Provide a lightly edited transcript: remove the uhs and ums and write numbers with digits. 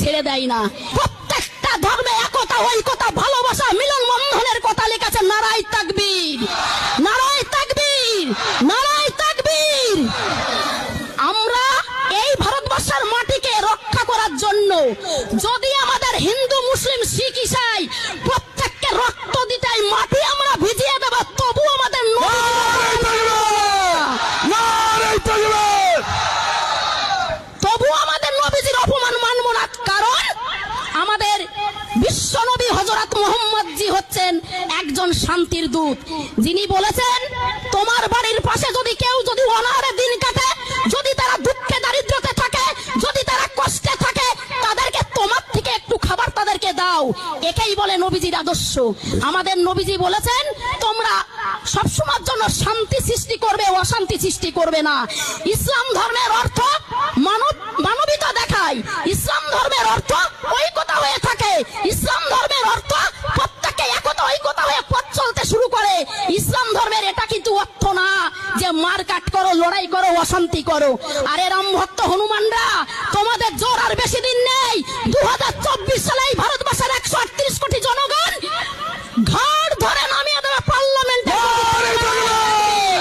ছেড়ে দেয় না। প্রত্যেকটা ধর্মে একতা, ঐকতা, ভালোবাসা, মিলন বন্ধনের কথা লিখেছে। নারায়ে তাকবীর, নারায়ে তাকবীর, নারায়ে তাকবীর। আমরা এই ভারতবর্ষের মাটিকে রক্ষা করার জন্য যদি আমাদের হিন্দু, মুসলিম, শিখ, ইসাই প্রত্যেককে রক্ত দিতে মাটি আমরা ভিজিয়ে দেব, তবু আমাদের নবীজির অপমান মানব না। কারণ আমাদের বিশ্ব নবী হযরত মুহাম্মদ জি হচ্ছেন একজন শান্তির দূত, যিনি বলেছেন তোমার বাড়ির পাশে যদি কেউ যদি অনাহারে দিন কাটে, যদি তারা দুঃখে দারিদ্র্যতে থাকে, যদি তারা কষ্টে থাকে, তাদেরকে তোমার থেকে একটু খাবার তাদেরকে দাও। একেই বলে নবীজির আদর্শ। আমাদের নবীজি বলেছেন তোমরা সবসময়ের জন্য শান্তি সৃষ্টি করবে, অশান্তি সৃষ্টি করবে না। ইসলাম ধর্মের অর্থ মানবিকতা দেখায়। ইসলাম ধর্মের অর্থ ঐকতা হয়ে থাকে। ইসলাম ধর্মের অর্থ প্রত্যেকে একতা ঐকতা হয়ে পথ চলতে শুরু করে। ইসলাম ধর্মের এটা কিন্তু অর্থ না যে মারকাট করো, লড়াই করো, অশান্তি করো। আরে রাম ভক্ত হনুমানরা, তোমাদের জোর আর বেশি দিন নেই।